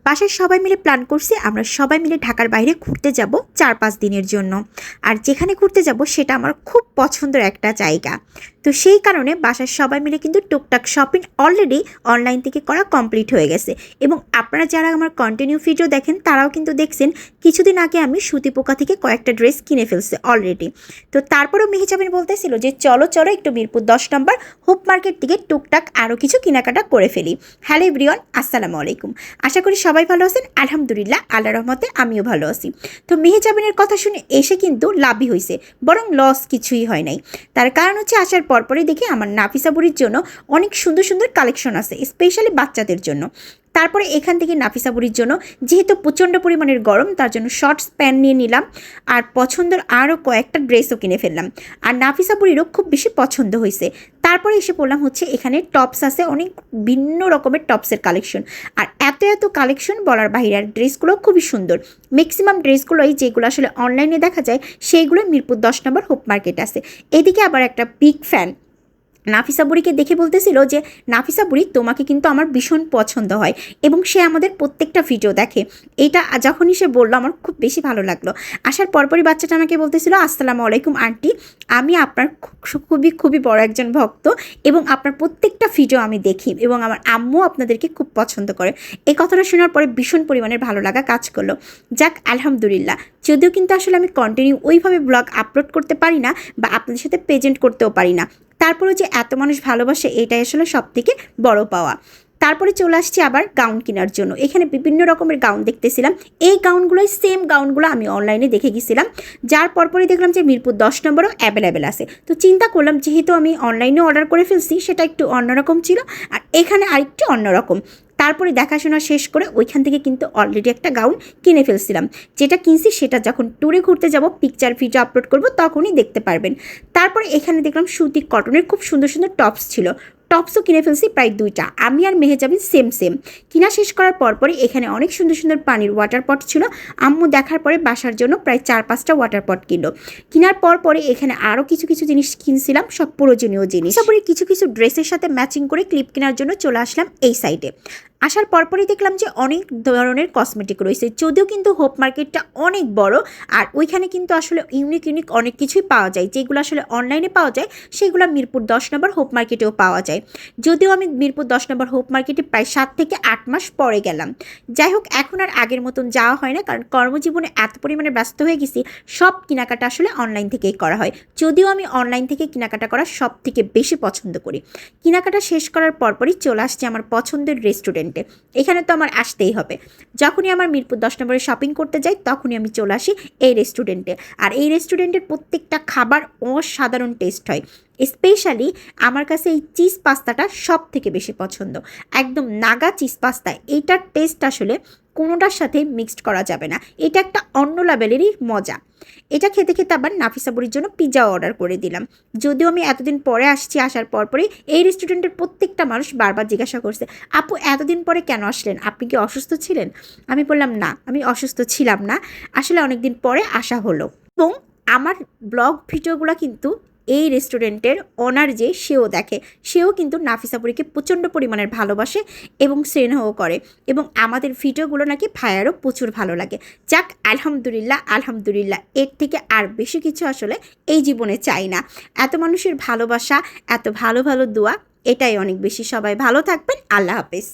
বাসার সবাই মিলে প্ল্যান করছি আমরা সবাই মিলে ঢাকার বাইরে ঘুরতে যাব 4-5 দিনের জন্য। আর যেখানে ঘুরতে যাব সেটা আমার খুব পছন্দের একটা জায়গা। তো সেই কারণে বাসার সবাই মিলে কিন্তু টুকটাক শপিং অলরেডি অনলাইন থেকে করা কমপ্লিট হয়ে গেছে। এবং আপনারা যারা আমার কন্টিনিউ ভিডিও দেখেন তারাও কিন্তু দেখছেন কিছুদিন আগে আমি সুতিপোকা থেকে কয়েকটা ড্রেস কিনে ফেলছি অলরেডি। তো তারপরেও মেহেজাবিন বলতেছিল যে চলো চলো একটু মিরপুর 10 নম্বর হোপ মার্কেট থেকে টুকটাক আরও কিছু কেনাকাটা করে ফেলি। হ্যালো এভরিওয়ান, আসসালামু আলাইকুম। আশা করি সবাই ভালো আছেন। আলহামদুলিল্লাহ, আল্লাহর রহমতে আমিও ভালো আছি। তো মেহেজাবিনের কথা শুনে এসে কিন্তু লাভই হয়েছে, বরং লস কিছুই হয় নাই। তার কারণ হচ্ছে আসার পরপরই দেখি আমার নাফিসা বুড়ির জন্য অনেক সুন্দর সুন্দর কালেকশন আছে, স্পেশালি বাচ্চাদের জন্য। তারপরে এখান থেকে নাফিসা বুড়ির জন্য যেহেতু প্রচণ্ড পরিমাণের গরম তার জন্য শর্টস প্যান্ট নিয়ে নিলাম, আর পছন্দের আরও কয়েকটা ড্রেসও কিনে ফেললাম। আর নাফিসা বুড়িরও খুব বেশি পছন্দ হয়েছে। তারপরে এসে পড়লাম হচ্ছে এখানে টপস আছে, অনেক ভিন্ন রকমের টপসের কালেকশন। আর এত এত কালেকশন বলার বাইরে, আর ড্রেসগুলো খুবই সুন্দর। ম্যাক্সিমাম ড্রেসগুলোই যেগুলো আসলে অনলাইনে দেখা যায় সেইগুলো মিরপুর 10 নম্বর হোপ মার্কেট আছে। এদিকে আবার একটা বিগ ফ্যান নাফিসা বুড়িকে দেখে বলতেছিল যে নাফিসা বুড়ি তোমাকে কিন্তু আমার ভীষণ পছন্দ হয়, এবং সে আমাদের প্রত্যেকটা ভিডিও দেখে। এটা যখনই সে বললো আমার খুব বেশি ভালো লাগলো। আসার পরপরই বাচ্চাটা আমাকে বলতেছিল আসসালামু আলাইকুম আন্টি, আমি আপনার খুবই খুবই বড় একজন ভক্ত, এবং আপনার প্রত্যেকটা ভিডিও আমি দেখি, এবং আমার আম্মু আপনাদেরকে খুব পছন্দ করে। এই কথাটা শোনার পরে ভীষণ পরিমাণের ভালো লাগা কাজ করলো। যাক আলহামদুলিল্লাহ, যদিও কিন্তু আসলে আমি কন্টিনিউ ওইভাবে ব্লগ আপলোড করতে পারি না বা আপনাদের সাথে প্রেজেন্ট করতেও পারি না, তারপরে যে এত মানুষ ভালোবাসে এটাই আসলে সব থেকে বড় পাওয়া। তারপরে চলে আসছি আবার গাউন কেনার জন্য। এখানে বিভিন্ন রকমের গাউন দেখতেছিলাম। এই গাউনগুলোই সেম গাউনগুলো আমি অনলাইনে দেখে গেছিলাম, যার পরপরই দেখলাম যে মিরপুর 10 নম্বরও অ্যাভেলেবেল আছে। তো চিন্তা করলাম যেহেতু আমি অনলাইনে অর্ডার করে ফেলছি সেটা একটু অন্যরকম ছিল, আর এখানে আরেকটু অন্যরকম। তারপরে দেখাশোনা শেষ করে ওইখান থেকে কিন্তু অলরেডি একটা গাউন কিনে ফেলছিলাম। যেটা কিনছি সেটা যখন ট্যুরে ঘুরতে যাব পিকচার ভিডিও আপলোড করব তখনই দেখতে পারবেন। তারপরে এখানে দেখলাম সুতি কটনের খুব সুন্দর সুন্দর টপস ছিল। টপসও কিনে ফেলছি প্রায় 2টা, আমি আর মেহেজাবিন সেম সেম। কিনা শেষ করার পরপরই এখানে অনেক সুন্দর সুন্দর পানির ওয়াটার পট ছিল। আম্মু দেখার পরে বাসার জন্য প্রায় 4-5টা ওয়াটার পট কিনলো। কেনার পরে এখানে আরও কিছু কিছু জিনিস কিনছিলাম, সব প্রয়োজনীয় জিনিস। তারপরে কিছু কিছু ড্রেসের সাথে ম্যাচিং করে ক্লিপ কেনার জন্য চলে আসলাম এই সাইডে। আসার পরপরই দেখলাম যে অনেক ধরনের কসমেটিক রয়েছে, যদিও কিন্তু হোপ মার্কেটটা অনেক বড়, আর ওইখানে কিন্তু আসলে ইউনিক ইউনিক অনেক কিছুই পাওয়া যায়। যেগুলো আসলে অনলাইনে পাওয়া যায় সেগুলো মিরপুর 10 নম্বর হোপ মার্কেটেও পাওয়া যায়। যদিও আমি মিরপুর 10 নম্বর হোপ মার্কেটে প্রায় 7 থেকে 8 মাস পরে গেলাম। যাই হোক, এখন আর আগের মতন যাওয়া হয় না, কারণ কর্মজীবনে এত পরিমাণে ব্যস্ত হয়ে গেছি, সব কেনাকাটা আসলে অনলাইন থেকেই করা হয়। যদিও আমি অনলাইন থেকে কেনাকাটা করা সব থেকে বেশি পছন্দ করি। কেনাকাটা শেষ করার পরপরই চলে আসছে আমার পছন্দের রেস্টুরেন্টে। এখানে তো আমার আসতেই হবে। যখনই আমার মিরপুর 10 নম্বরে শপিং করতে যাই তখনই আমি চলে আসি এই রেস্টুরেন্টে। আর এই রেস্টুরেন্টের প্রত্যেকটা খাবার অসাধারণ টেস্ট হয়। স্পেশালি আমার কাছে এই চিজ পাস্তাটা সব থেকে বেশি পছন্দ। একদম নাগা চিজ পাস্তা, এইটার টেস্ট আসলে কোনোটার সাথে মিক্সড করা যাবে না। এটা একটা অন্য লেভেলেরই মজা। এটা খেতে খেতে আবার নাফিসা বুড়ির জন্য পিৎজা অর্ডার করে দিলাম। যদিও আমি এতদিন পরে আসছি, আসার পরপরই এই রেস্টুরেন্টের প্রত্যেকটা মানুষ বারবার জিজ্ঞাসা করছে আপু এতদিন পরে কেন আসলেন, আপনি কি অসুস্থ ছিলেন? আমি বললাম না, আমি অসুস্থ ছিলাম না, আসলে অনেকদিন পরে আসা হলো। এবং আমার ব্লগ ভিডিওগুলো কিন্তু এই রেস্টুরেন্টের ওনার যে সেও দেখে, সেও কিন্তু নাফিসা বুড়িকে প্রচণ্ড পরিমাণের ভালোবাসে এবং স্নেহ করে, এবং আমাদের ভিডিওগুলো নাকি ভাইয়ারও প্রচুর ভালো লাগে। যাক আলহামদুলিল্লাহ আলহামদুলিল্লাহ, এর থেকে আর বেশি কিছু আসলে এই জীবনে চাই না। এত মানুষের ভালোবাসা, এত ভালো ভালো দোয়া, এটাই অনেক বেশি। সবাই ভালো থাকবেন, আল্লাহ হাফেজ।